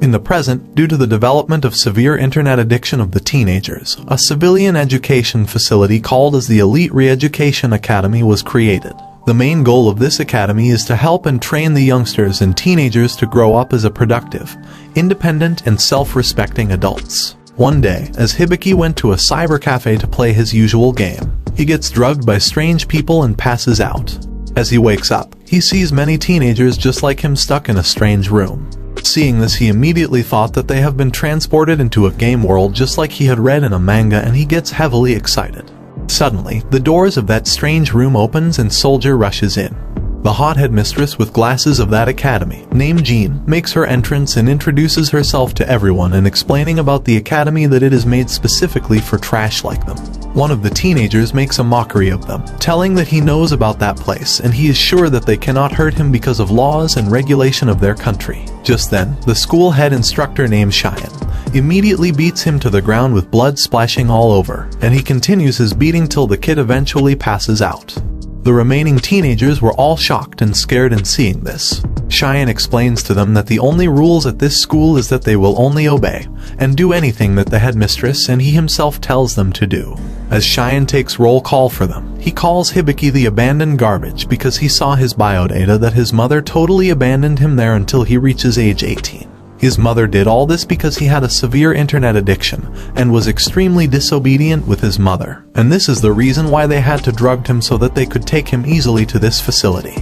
In the present, due to the development of severe internet addiction of the teenagers, a civilian education facility called as the Elite Re-Education Academy was created. The main goal of this academy is to help and train the youngsters and teenagers to grow up as a productive, independent and self-respecting adults. One day, as Hibiki went to a cyber cafe to play his usual game, he gets drugged by strange people and passes out. As he wakes up, he sees many teenagers just like him stuck in a strange room. Seeing this, he immediately thought that they have been transported into a game world just like he had read in a manga, and he gets heavily excited. Suddenly, the doors of that strange room opens and Soldier rushes in. The hot headmistress with glasses of that academy, named Jean, makes her entrance and introduces herself to everyone and explaining about the academy that it is made specifically for trash like them. One of the teenagers makes a mockery of them, telling that he knows about that place and he is sure that they cannot hurt him because of laws and regulation of their country. Just then, the school head instructor named Cheyenne immediately beats him to the ground with blood splashing all over, and he continues his beating till the kid eventually passes out. The remaining teenagers were all shocked and scared in seeing this. Cheyenne explains to them that the only rules at this school is that they will only obey and do anything that the headmistress and he himself tells them to do. As Cheyenne takes roll call for them, he calls Hibiki the abandoned garbage because he saw his biodata that his mother totally abandoned him there until he reaches age 18. His mother did all this because he had a severe internet addiction and was extremely disobedient with his mother, and this is the reason why they had to drug him so that they could take him easily to this facility.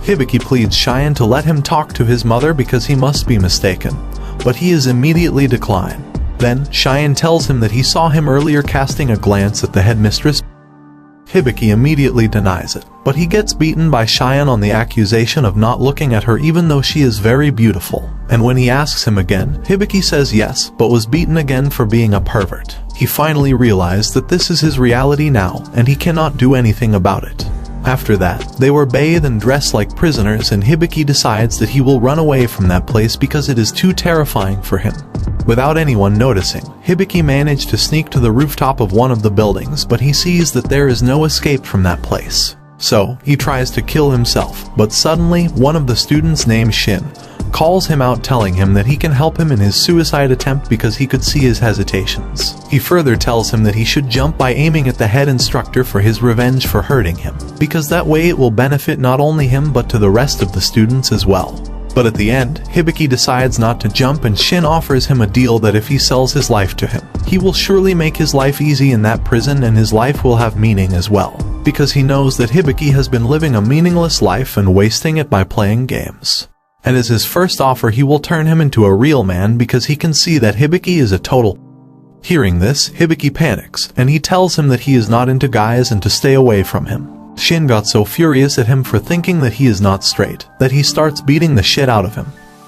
Hibiki pleads Cheyenne to let him talk to his mother because he must be mistaken, but he is immediately declined. Then, Cheyenne tells him that he saw him earlier casting a glance at the headmistress. Hibiki immediately denies it, but he gets beaten by Cheyenne on the accusation of not looking at her even though she is very beautiful. And when he asks him again, Hibiki says yes, but was beaten again for being a pervert. He finally realized that this is his reality now, and he cannot do anything about it. After that, they were bathed and dressed like prisoners, and Hibiki decides that he will run away from that place because it is too terrifying for him. Without anyone noticing, Hibiki managed to sneak to the rooftop of one of the buildings, but he sees that there is no escape from that place. So, he tries to kill himself, but suddenly, one of the students named Shin calls him out, telling him that he can help him in his suicide attempt because he could see his hesitations. He further tells him that he should jump by aiming at the head instructor for his revenge for hurting him, because that way it will benefit not only him but to the rest of the students as well. But at the end, Hibiki decides not to jump, and Shin offers him a deal that if he sells his life to him, he will surely make his life easy in that prison and his life will have meaning as well, because he knows that Hibiki has been living a meaningless life and wasting it by playing games. And as his first offer, he will turn him into a real man because he can see that Hibiki is a total. Hearing this, Hibiki panics, and he tells him that he is not into guys and to stay away from him. Shin got so furious at him for thinking that he is not straight, that he starts beating the shit out of him.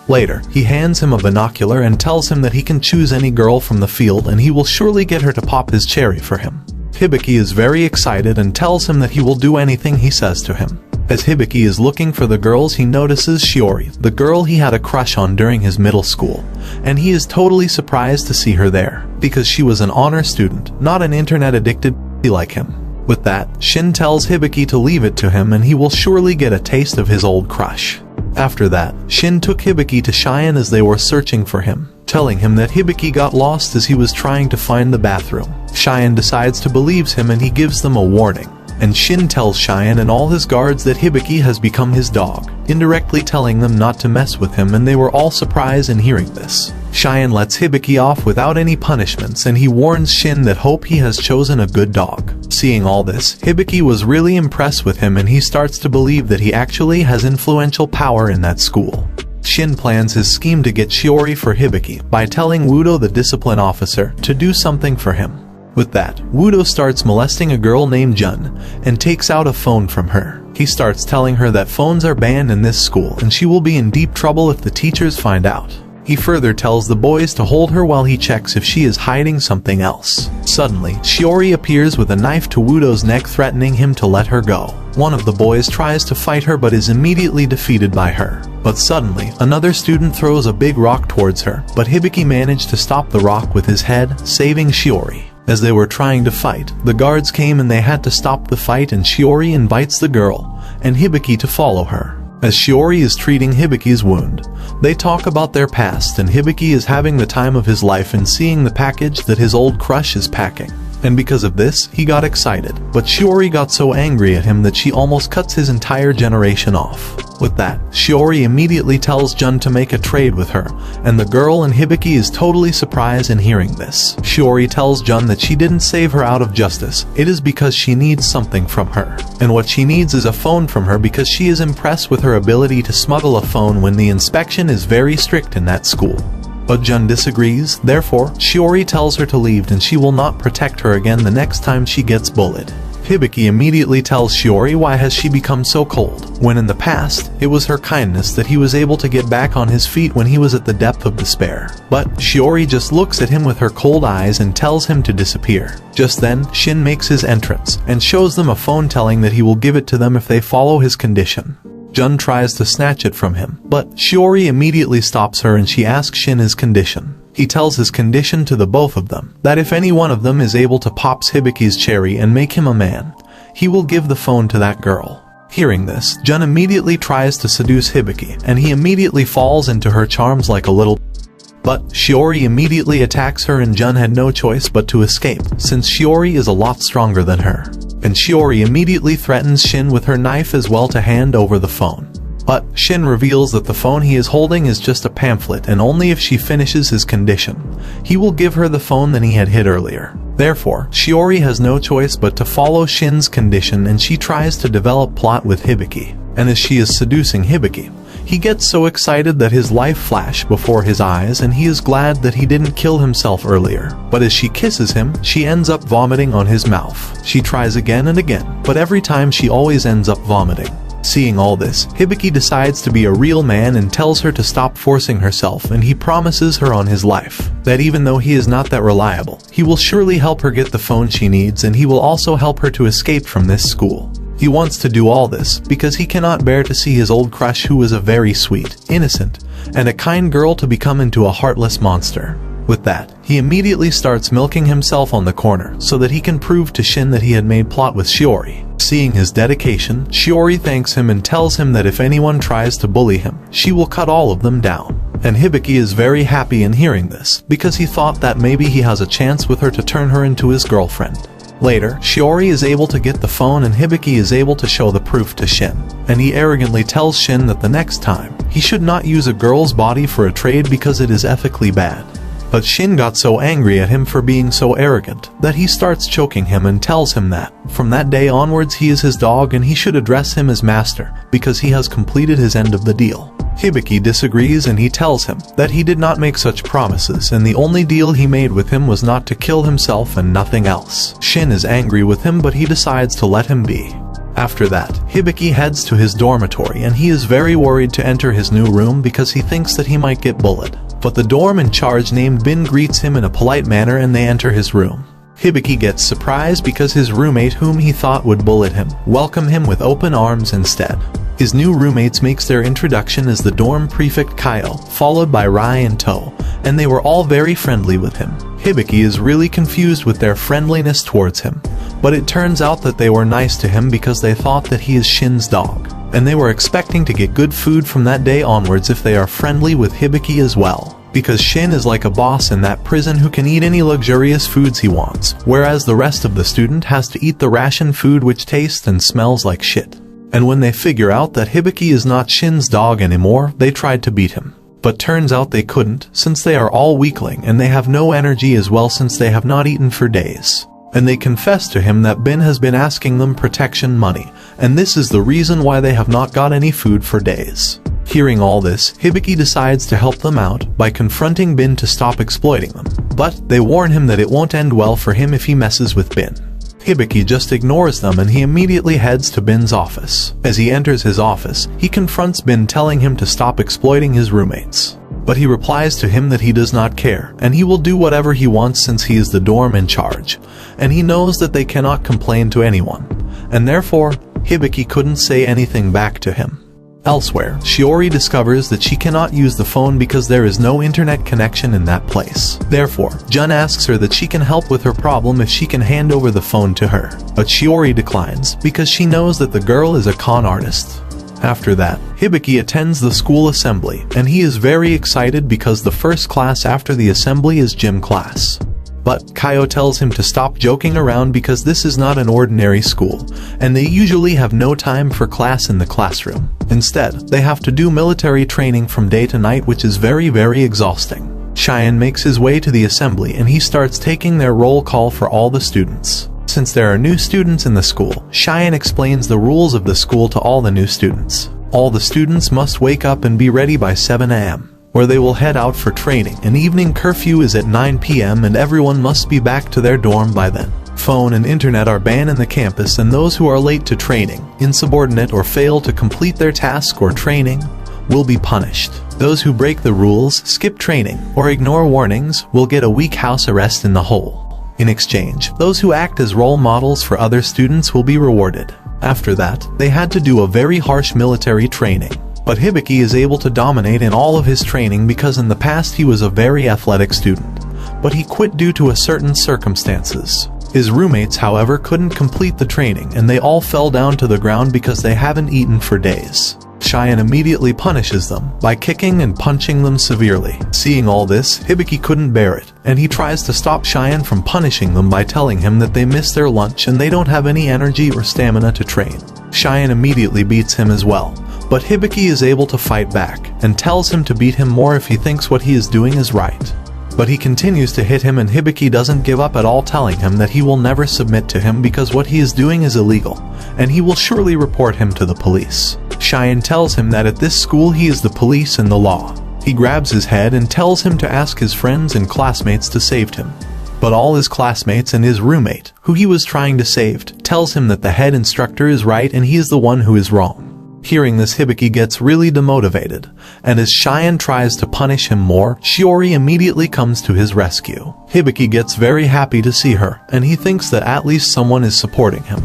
Later, he hands him a binocular and tells him that he can choose any girl from the field and he will surely get her to pop his cherry for him. Hibiki is very excited and tells him that he will do anything he says to him. As Hibiki is looking for the girls, he notices Shiori, the girl he had a crush on during his middle school, and he is totally surprised to see her there, because she was an honor student, not an internet-addicted like him. With that, Shin tells Hibiki to leave it to him and he will surely get a taste of his old crush. After that, Shin took Hibiki to Cheyenne as they were searching for him, telling him that Hibiki got lost as he was trying to find the bathroom. Cheyenne decides to believe him and he gives them a warning. And Shin tells Cheyenne and all his guards that Hibiki has become his dog, indirectly telling them not to mess with him, and they were all surprised in hearing this. Cheyenne lets Hibiki off without any punishments and he warns Shin that hope he has chosen a good dog. Seeing all this, Hibiki was really impressed with him and he starts to believe that he actually has influential power in that school. Shin plans his scheme to get Shiori for Hibiki by telling Wudo, the discipline officer, to do something for him. With that, Wudo starts molesting a girl named Jun and takes out a phone from her. He starts telling her that phones are banned in this school and she will be in deep trouble if the teachers find out. He further tells the boys to hold her while he checks if she is hiding something else. Suddenly, Shiori appears with a knife to Wudo's neck, threatening him to let her go. One of the boys tries to fight her but is immediately defeated by her. But suddenly, another student throws a big rock towards her, but Hibiki managed to stop the rock with his head, saving Shiori. As they were trying to fight, the guards came and they had to stop the fight, and Shiori invites the girl and Hibiki to follow her. as Shiori is treating Hibiki's wound. They talk about their past, and Hibiki is having the time of his life in seeing the package that his old crush is packing. And because of this, he got excited. But Shiori got so angry at him that she almost cuts his entire generation off. With that, Shiori immediately tells Jun to make a trade with her, and the girl and Hibiki is totally surprised in hearing this. Shiori tells Jun that she didn't save her out of justice, it is because she needs something from her. And what she needs is a phone from her because she is impressed with her ability to smuggle a phone when the inspection is very strict in that school. But Jun disagrees, therefore, Shiori tells her to leave and she will not protect her again the next time she gets bullied. Hibiki immediately tells Shiori why has she become so cold, when in the past, it was her kindness that he was able to get back on his feet when he was at the depth of despair. But Shiori just looks at him with her cold eyes and tells him to disappear. Just then, Shin makes his entrance, and shows them a phone telling that he will give it to them if they follow his condition. Jun tries to snatch it from him, but Shiori immediately stops her and she asks Shin his condition. He tells his condition to the both of them, that if any one of them is able to pops Hibiki's cherry and make him a man, he will give the phone to that girl. Hearing this, Jun immediately tries to seduce Hibiki, and he immediately falls into her charms like a little. But Shiori immediately attacks her and Jun had no choice but to escape, since Shiori is a lot stronger than her. And Shiori immediately threatens Shin with her knife as well to hand over the phone. But Shin reveals that the phone he is holding is just a pamphlet, and only if she finishes his condition, he will give her the phone that he had hid earlier. Therefore, Shiori has no choice but to follow Shin's condition, and she tries to develop plot with Hibiki. And as she is seducing Hibiki, he gets so excited that his life flashed before his eyes, and he is glad that he didn't kill himself earlier. But as she kisses him, she ends up vomiting on his mouth. She tries again and again, but every time she always ends up vomiting. Seeing all this, Hibiki decides to be a real man and tells her to stop forcing herself, and he promises her on his life that even though he is not that reliable, he will surely help her get the phone she needs, and he will also help her to escape from this school. He wants to do all this because he cannot bear to see his old crush, who was a very sweet, innocent, and a kind girl, to become into a heartless monster. With that, he immediately starts milking himself on the corner so that he can prove to Shin that he had made plot with Shiori. Seeing his dedication, Shiori thanks him and tells him that if anyone tries to bully him, she will cut all of them down. And Hibiki is very happy in hearing this, because he thought that maybe he has a chance with her to turn her into his girlfriend. Later, Shiori is able to get the phone and Hibiki is able to show the proof to Shin. And he arrogantly tells Shin that the next time, he should not use a girl's body for a trade because it is ethically bad. But Shin got so angry at him for being so arrogant that he starts choking him and tells him that from that day onwards he is his dog and he should address him as master because he has completed his end of the deal. Hibiki disagrees and he tells him that he did not make such promises and the only deal he made with him was not to kill himself and nothing else. Shin is angry with him, but he decides to let him be. After that, Hibiki heads to his dormitory and he is very worried to enter his new room because he thinks that he might get bullied. But the dorm in charge named Bin greets him in a polite manner and they enter his room. Hibiki gets surprised because his roommate, whom he thought would bully him, welcomed him with open arms instead. His new roommates makes their introduction as the dorm prefect Kaio, followed by Rai and To, and they were all very friendly with him. Hibiki is really confused with their friendliness towards him, but it turns out that they were nice to him because they thought that he is Shin's dog, and they were expecting to get good food from that day onwards if they are friendly with Hibiki as well. Because Shin is like a boss in that prison who can eat any luxurious foods he wants, whereas the rest of the student has to eat the ration food which tastes and smells like shit. And when they figure out that Hibiki is not Shin's dog anymore, they tried to beat him. But turns out they couldn't, since they are all weakling and they have no energy as well since they have not eaten for days. And they confess to him that Bin has been asking them protection money, and this is the reason why they have not got any food for days. Hearing all this, Hibiki decides to help them out by confronting Bin to stop exploiting them. But they warn him that it won't end well for him if he messes with Bin. Hibiki just ignores them and he immediately heads to Bin's office. As he enters his office, he confronts Bin, telling him to stop exploiting his roommates. But he replies to him that he does not care, and he will do whatever he wants since he is the dorm in charge, and he knows that they cannot complain to anyone, and therefore, Hibiki couldn't say anything back to him. Elsewhere, Shiori discovers that she cannot use the phone because there is no internet connection in that place. Therefore, Jun asks her that she can help with her problem if she can hand over the phone to her. But Shiori declines because she knows that the girl is a con artist. After that, Hibiki attends the school assembly, and he is very excited because the first class after the assembly is gym class. But Kaio tells him to stop joking around because this is not an ordinary school, and they usually have no time for class in the classroom. Instead, they have to do military training from day to night, which is very exhausting. Cheyenne makes his way to the assembly and he starts taking their roll call for all the students. Since there are new students in the school, Cheyenne explains the rules of the school to all the new students. All the students must wake up and be ready by 7 a.m. where they will head out for training. An evening curfew is at 9 p.m. and everyone must be back to their dorm by then. Phone and internet are banned in the campus, and those who are late to training, insubordinate, or fail to complete their task or training will be punished. Those who break the rules, skip training, or ignore warnings will get a week house arrest in the hole. In exchange, those who act as role models for other students will be rewarded. After that, they had to do a very harsh military training. But Hibiki is able to dominate in all of his training because in the past he was a very athletic student. But he quit due to a certain circumstances. His roommates, however, couldn't complete the training and they all fell down to the ground because they haven't eaten for days. Cheyenne immediately punishes them by kicking and punching them severely. Seeing all this, Hibiki couldn't bear it, and he tries to stop Cheyenne from punishing them by telling him that they missed their lunch and they don't have any energy or stamina to train. Cheyenne immediately beats him as well, but Hibiki is able to fight back and tells him to beat him more if he thinks what he is doing is right. But he continues to hit him and Hibiki doesn't give up at all, telling him that he will never submit to him because what he is doing is illegal, and he will surely report him to the police. Cheyenne tells him that at this school he is the police and the law. He grabs his head and tells him to ask his friends and classmates to save him. But all his classmates and his roommate, who he was trying to save, tells him that the head instructor is right and he is the one who is wrong. Hearing this, Hibiki gets really demotivated, and as Cheyenne tries to punish him more, Shiori immediately comes to his rescue. Hibiki gets very happy to see her, and he thinks that at least someone is supporting him.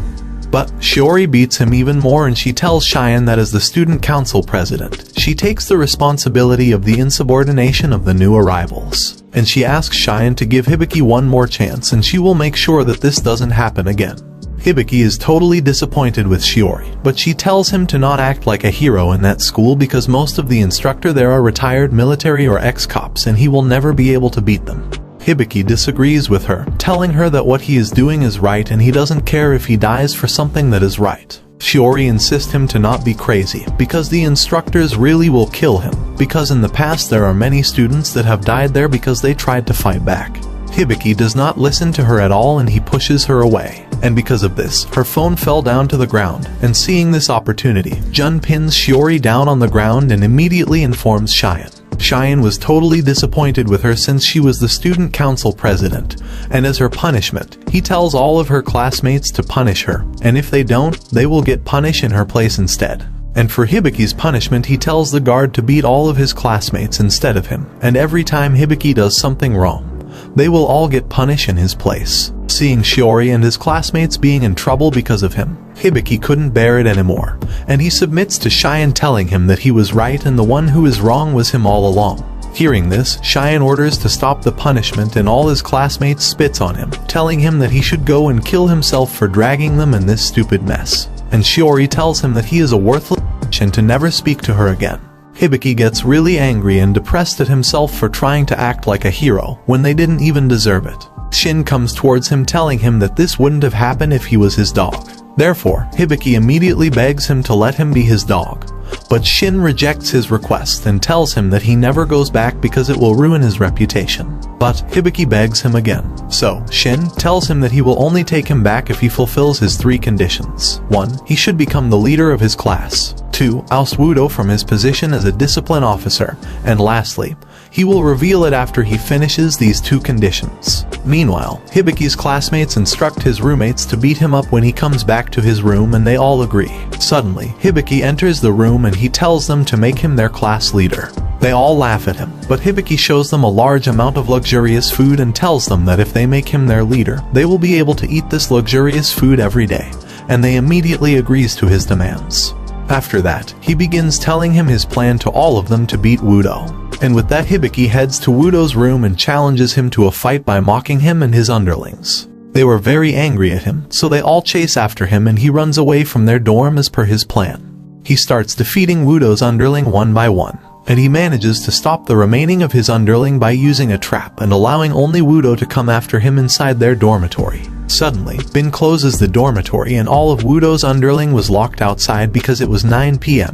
But Shiori beats him even more and she tells Cheyenne that as the student council president, she takes the responsibility of the insubordination of the new arrivals. And she asks Cheyenne to give Hibiki one more chance and she will make sure that this doesn't happen again. Hibiki is totally disappointed with Shiori, but she tells him to not act like a hero in that school because most of the instructor there are retired military or ex-cops and he will never be able to beat them. Hibiki disagrees with her, telling her that what he is doing is right and he doesn't care if he dies for something that is right. Shiori insists him to not be crazy because the instructors really will kill him, because in the past there are many students that have died there because they tried to fight back. Hibiki does not listen to her at all and he pushes her away. And because of this, her phone fell down to the ground, and seeing this opportunity, Jun pins Shiori down on the ground and immediately informs Cheyenne. Cheyenne was totally disappointed with her since she was the student council president, and as her punishment, he tells all of her classmates to punish her, and if they don't, they will get punished in her place instead. And for Hibiki's punishment, he tells the guard to beat all of his classmates instead of him, and every time Hibiki does something wrong, they will all get punished in his place. Seeing Shiori and his classmates being in trouble because of him, Hibiki couldn't bear it anymore, and he submits to Cheyenne, telling him that he was right and the one who is wrong was him all along. Hearing this, Cheyenne orders to stop the punishment and all his classmates spits on him, telling him that he should go and kill himself for dragging them in this stupid mess. And Shiori tells him that he is a worthless bitch and to never speak to her again. Hibiki gets really angry and depressed at himself for trying to act like a hero when they didn't even deserve it. Shin comes towards him, telling him that this wouldn't have happened if he was his dog. Therefore, Hibiki immediately begs him to let him be his dog. But Shin rejects his request and tells him that he never goes back because it will ruin his reputation. But Hibiki begs him again. So, Shin tells him that he will only take him back if he fulfills his 3 conditions. 1. He should become the leader of his class. 2. Oust Wudo from his position as a discipline officer. And lastly, he will reveal it after he finishes these 2 conditions. Meanwhile, Hibiki's classmates instruct his roommates to beat him up when he comes back to his room, and they all agree. Suddenly, Hibiki enters the room and he tells them to make him their class leader. They all laugh at him, but Hibiki shows them a large amount of luxurious food and tells them that if they make him their leader, they will be able to eat this luxurious food every day, and they immediately agrees to his demands. After that, he begins telling him his plan to all of them to beat Wudo. And with that, Hibiki heads to Wudo's room and challenges him to a fight by mocking him and his underlings. They were very angry at him, so they all chase after him and he runs away from their dorm as per his plan. He starts defeating Wudo's underling one by one, and he manages to stop the remaining of his underling by using a trap and allowing only Wudo to come after him inside their dormitory. Suddenly, Bin closes the dormitory and all of Wudo's underling was locked outside because it was 9 p.m.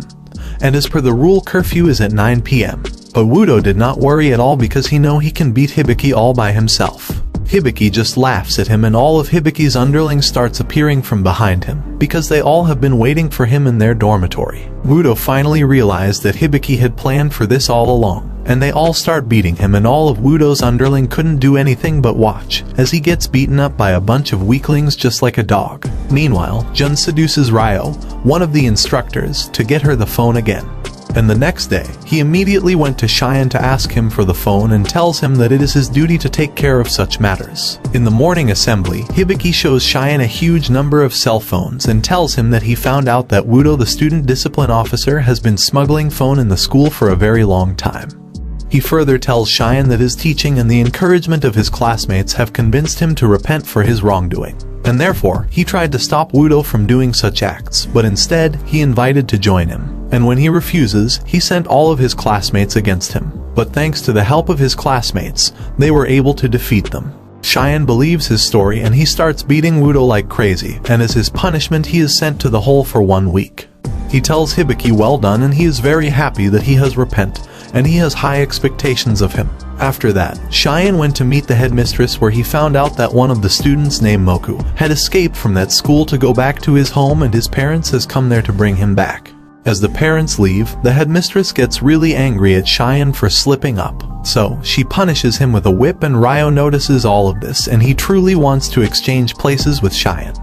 And as per the rule, curfew is at 9 p.m. But Wudo did not worry at all because he knows he can beat Hibiki all by himself. Hibiki just laughs at him and all of Hibiki's underlings starts appearing from behind him, because they all have been waiting for him in their dormitory. Wudo finally realized that Hibiki had planned for this all along, and they all start beating him and all of Wudo's underling couldn't do anything but watch, as he gets beaten up by a bunch of weaklings just like a dog. Meanwhile, Jun seduces Ryo, one of the instructors, to get her the phone again. And the next day, he immediately went to Cheyenne to ask him for the phone and tells him that it is his duty to take care of such matters. In the morning assembly, Hibiki shows Cheyenne a huge number of cell phones and tells him that he found out that Wudo, the student discipline officer, has been smuggling phone in the school for a very long time. He further tells Cheyenne that his teaching and the encouragement of his classmates have convinced him to repent for his wrongdoing. And therefore, he tried to stop Wudo from doing such acts, but instead, he invited to join him. And when he refuses, he sent all of his classmates against him. But thanks to the help of his classmates, they were able to defeat them. Cheyenne believes his story and he starts beating Wudo like crazy, and as his punishment he is sent to the hole for 1 week. He tells Hibiki well done and he is very happy that he has repented, and he has high expectations of him. After that, Cheyenne went to meet the headmistress where he found out that one of the students named Moku had escaped from that school to go back to his home and his parents has come there to bring him back. As the parents leave, the headmistress gets really angry at Cheyenne for slipping up, so she punishes him with a whip and Ryo notices all of this and he truly wants to exchange places with Cheyenne.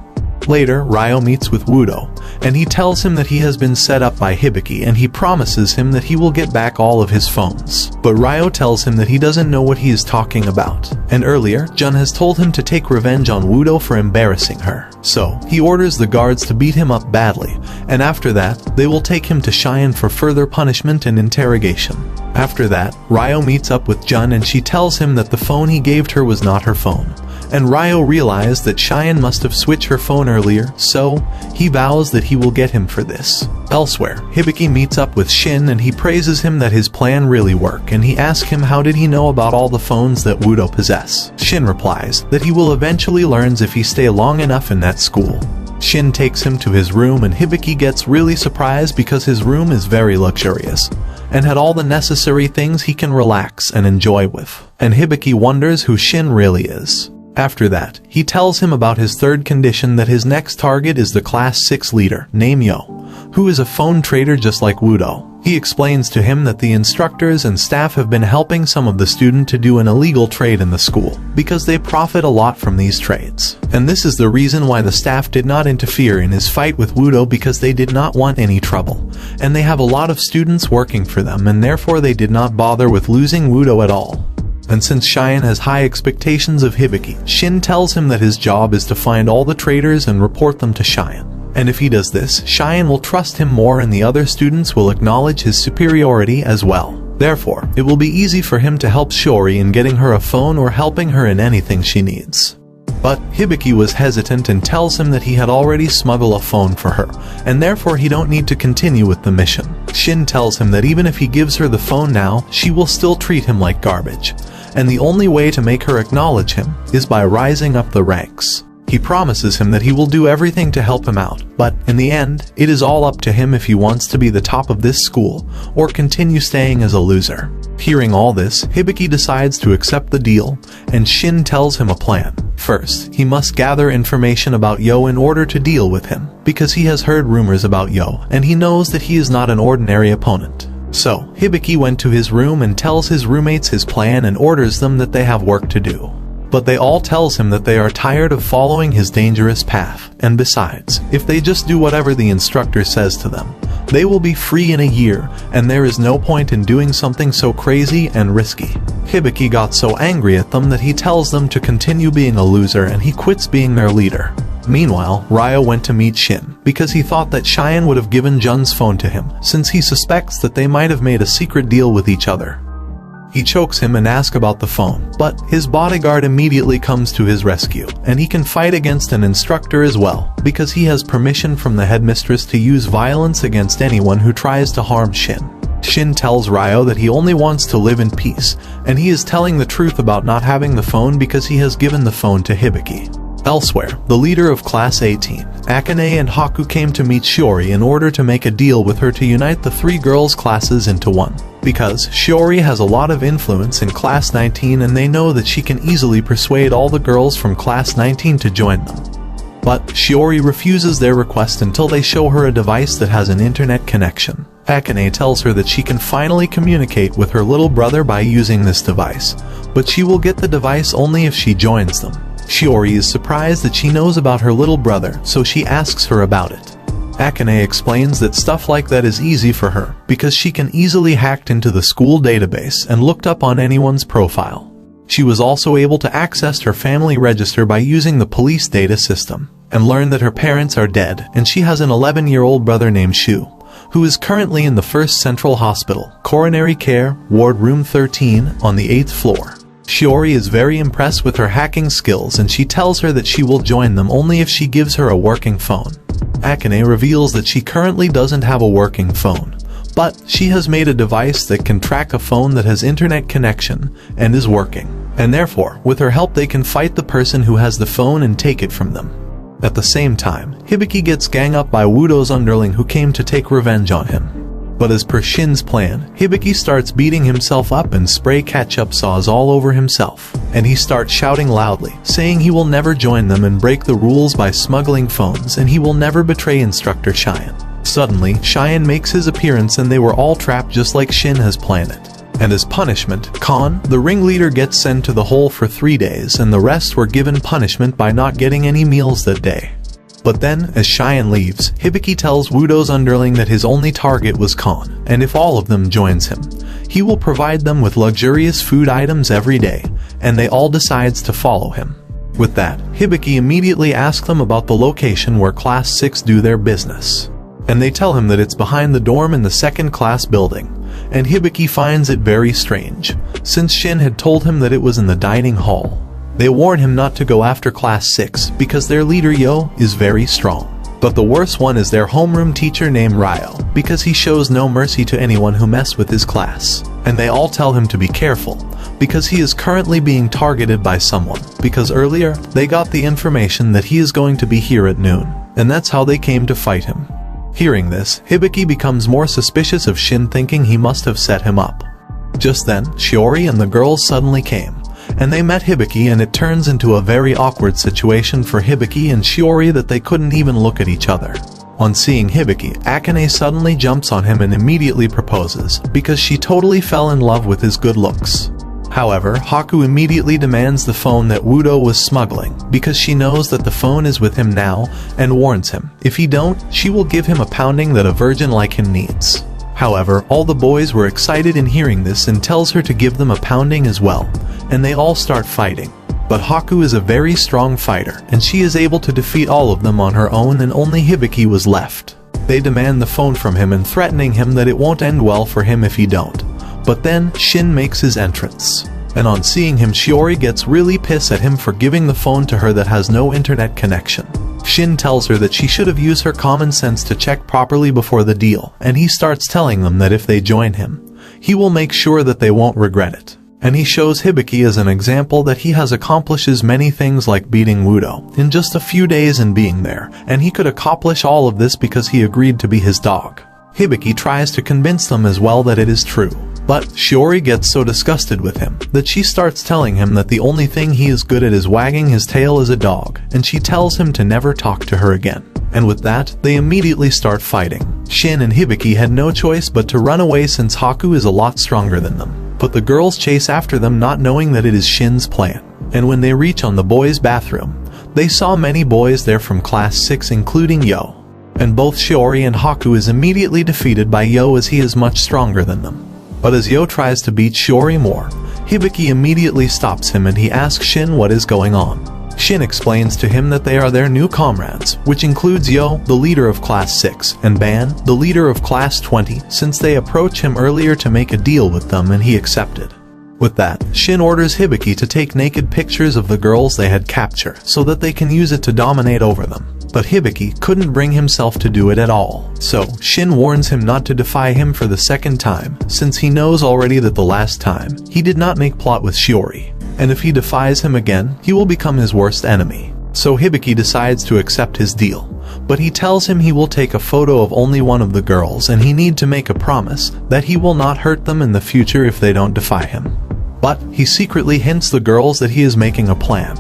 Later, Ryo meets with Wudo, and he tells him that he has been set up by Hibiki and he promises him that he will get back all of his phones. But Ryo tells him that he doesn't know what he is talking about, and earlier, Jun has told him to take revenge on Wudo for embarrassing her. So, he orders the guards to beat him up badly, and after that, they will take him to Cheyenne for further punishment and interrogation. After that, Ryo meets up with Jun and she tells him that the phone he gave her was not her phone. And Ryo realized that Cheyenne must have switched her phone earlier, so he vows that he will get him for this. Elsewhere, Hibiki meets up with Shin and he praises him that his plan really worked and he asks him how did he know about all the phones that Wudo possess. Shin replies that he will eventually learn if he stay long enough in that school. Shin takes him to his room and Hibiki gets really surprised because his room is very luxurious and had all the necessary things he can relax and enjoy with. And Hibiki wonders who Shin really is. After that, he tells him about his third condition that his next target is the Class 6 leader, named Yo, who is a phone trader just like Wudo. He explains to him that the instructors and staff have been helping some of the students to do an illegal trade in the school, because they profit a lot from these trades. And this is the reason why the staff did not interfere in his fight with Wudo because they did not want any trouble. And they have a lot of students working for them and therefore they did not bother with losing Wudo at all. And since Cheyenne has high expectations of Hibiki, Shin tells him that his job is to find all the traders and report them to Cheyenne. And if he does this, Cheyenne will trust him more and the other students will acknowledge his superiority as well. Therefore, it will be easy for him to help Shiori in getting her a phone or helping her in anything she needs. But Hibiki was hesitant and tells him that he had already smuggled a phone for her, and therefore he don't need to continue with the mission. Shin tells him that even if he gives her the phone now, she will still treat him like garbage, and the only way to make her acknowledge him is by rising up the ranks. He promises him that he will do everything to help him out, but in the end, it is all up to him if he wants to be the top of this school or continue staying as a loser. Hearing all this, Hibiki decides to accept the deal, and Shin tells him a plan. First, he must gather information about Yo in order to deal with him, because he has heard rumors about Yo, and he knows that he is not an ordinary opponent. So, Hibiki went to his room and tells his roommates his plan and orders them that they have work to do. But they all tells him that they are tired of following his dangerous path, and besides, if they just do whatever the instructor says to them, they will be free in a year, and there is no point in doing something so crazy and risky. Hibiki got so angry at them that he tells them to continue being a loser and he quits being their leader. Meanwhile, Ryo went to meet Shin, because he thought that Cheyenne would have given Jun's phone to him, since he suspects that they might have made a secret deal with each other. He chokes him and asks about the phone, but his bodyguard immediately comes to his rescue, and he can fight against an instructor as well, because he has permission from the headmistress to use violence against anyone who tries to harm Shin. Shin tells Ryo that he only wants to live in peace, and he is telling the truth about not having the phone because he has given the phone to Hibiki. Elsewhere, the leader of Class 18, Akane, and Haku came to meet Shiori in order to make a deal with her to unite the three girls' classes into one. Because Shiori has a lot of influence in Class 19 and they know that she can easily persuade all the girls from Class 19 to join them. But Shiori refuses their request until they show her a device that has an internet connection. Akane tells her that she can finally communicate with her little brother by using this device, but she will get the device only if she joins them. Shiori is surprised that she knows about her little brother, so she asks her about it. Akane explains that stuff like that is easy for her, because she can easily hack into the school database and looked up on anyone's profile. She was also able to access her family register by using the police data system, and learned that her parents are dead, and she has an 11-year-old brother named Shu, who is currently in the 1st Central Hospital, Coronary Care, Ward Room 13, on the 8th floor. Shiori is very impressed with her hacking skills and she tells her that she will join them only if she gives her a working phone. Akane reveals that she currently doesn't have a working phone, but she has made a device that can track a phone that has internet connection and is working, and therefore, with her help they can fight the person who has the phone and take it from them. At the same time, Hibiki gets gang up by Wudo's underling who came to take revenge on him. But as per Shin's plan, Hibiki starts beating himself up and spray ketchup sauce all over himself, and he starts shouting loudly, saying he will never join them and break the rules by smuggling phones and he will never betray Instructor Cheyenne. Suddenly, Cheyenne makes his appearance and they were all trapped just like Shin has planned it. And as punishment, Khan, the ringleader, gets sent to the hole for 3 days and the rest were given punishment by not getting any meals that day. But then, as Cheyenne leaves, Hibiki tells Wudo's underling that his only target was Khan, and if all of them joins him, he will provide them with luxurious food items every day, and they all decides to follow him. With that, Hibiki immediately asks them about the location where Class 6 do their business. And they tell him that it's behind the dorm in the 2nd class building, and Hibiki finds it very strange, since Shin had told him that it was in the dining hall. They warn him not to go after Class 6 because their leader Yo is very strong. But the worst one is their homeroom teacher named Ryo, because he shows no mercy to anyone who mess with his class. And they all tell him to be careful, because he is currently being targeted by someone, because earlier they got the information that he is going to be here at noon, and that's how they came to fight him. Hearing this, Hibiki becomes more suspicious of Shin, thinking he must have set him up. Just then, Shiori and the girls suddenly came, and they met Hibiki, and it turns into a very awkward situation for Hibiki and Shiori that they couldn't even look at each other. On seeing Hibiki, Akane suddenly jumps on him and immediately proposes, because she totally fell in love with his good looks. However, Haku immediately demands the phone that Wudo was smuggling, because she knows that the phone is with him now, and warns him, if he don't, she will give him a pounding that a virgin like him needs. However, all the boys were excited in hearing this and tells her to give them a pounding as well, and they all start fighting. But Haku is a very strong fighter, and she is able to defeat all of them on her own, and only Hibiki was left. They demand the phone from him and threatening him that it won't end well for him if he don't. But then, Shin makes his entrance. And on seeing him, Shiori gets really pissed at him for giving the phone to her that has no internet connection. Shin tells her that she should have used her common sense to check properly before the deal, and he starts telling them that if they join him, he will make sure that they won't regret it. And he shows Hibiki as an example that he has accomplishes many things like beating Wudo in just a few days and being there, and he could accomplish all of this because he agreed to be his dog. Hibiki tries to convince them as well that it is true, but Shiori gets so disgusted with him that she starts telling him that the only thing he is good at is wagging his tail as a dog, and she tells him to never talk to her again. And with that, they immediately start fighting. Shin and Hibiki had no choice but to run away since Haku is a lot stronger than them. But the girls chase after them, not knowing that it is Shin's plan. And when they reach on the boys' bathroom, they saw many boys there from Class 6 including Yo. And both Shiori and Haku is immediately defeated by Yo as he is much stronger than them. But as Yo tries to beat Shiori more, Hibiki immediately stops him and he asks Shin what is going on. Shin explains to him that they are their new comrades, which includes Yo, the leader of Class 6, and Ban, the leader of Class 20, since they approached him earlier to make a deal with them and he accepted. With that, Shin orders Hibiki to take naked pictures of the girls they had captured so that they can use it to dominate over them. But Hibiki couldn't bring himself to do it at all. So, Shin warns him not to defy him for the second time, since he knows already that the last time, he did not make plot with Shiori. And if he defies him again, he will become his worst enemy. So Hibiki decides to accept his deal. But he tells him he will take a photo of only one of the girls and he need to make a promise that he will not hurt them in the future if they don't defy him. But he secretly hints the girls that he is making a plan.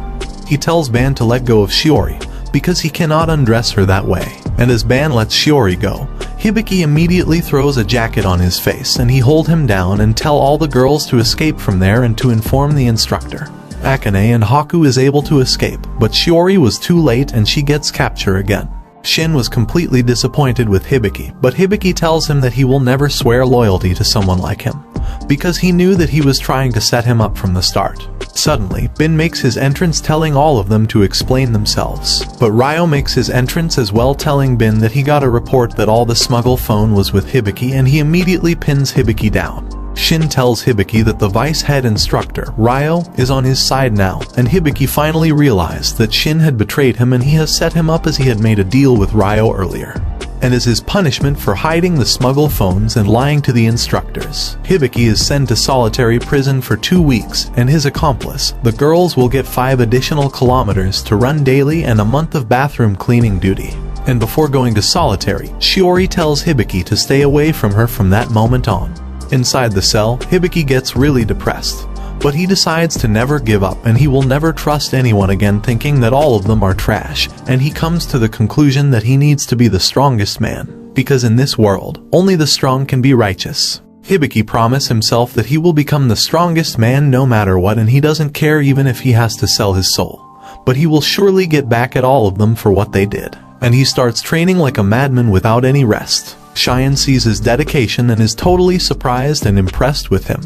He tells Ban to let go of Shiori, because he cannot undress her that way. And as Ban lets Shiori go, Hibiki immediately throws a jacket on his face and he hold him down and tell all the girls to escape from there and to inform the instructor. Akane and Haku is able to escape, but Shiori was too late and she gets captured again. Shin was completely disappointed with Hibiki, but Hibiki tells him that he will never swear loyalty to someone like him, because he knew that he was trying to set him up from the start. Suddenly, Bin makes his entrance telling all of them to explain themselves, but Ryo makes his entrance as well telling Bin that he got a report that all the smuggle phone was with Hibiki and he immediately pins Hibiki down. Shin tells Hibiki that the vice head instructor, Ryo, is on his side now, and Hibiki finally realized that Shin had betrayed him and he has set him up as he had made a deal with Ryo earlier. And as his punishment for hiding the smuggle phones and lying to the instructors, Hibiki is sent to solitary prison for 2 weeks, and his accomplice, the girls, will get 5 additional kilometers to run daily and a month of bathroom cleaning duty. And before going to solitary, Shiori tells Hibiki to stay away from her from that moment on. Inside the cell, Hibiki gets really depressed, but he decides to never give up and he will never trust anyone again, thinking that all of them are trash, and he comes to the conclusion that he needs to be the strongest man, because in this world, only the strong can be righteous. Hibiki promises himself that he will become the strongest man no matter what, and he doesn't care even if he has to sell his soul, but he will surely get back at all of them for what they did. And he starts training like a madman without any rest. Cheyenne sees his dedication and is totally surprised and impressed with him.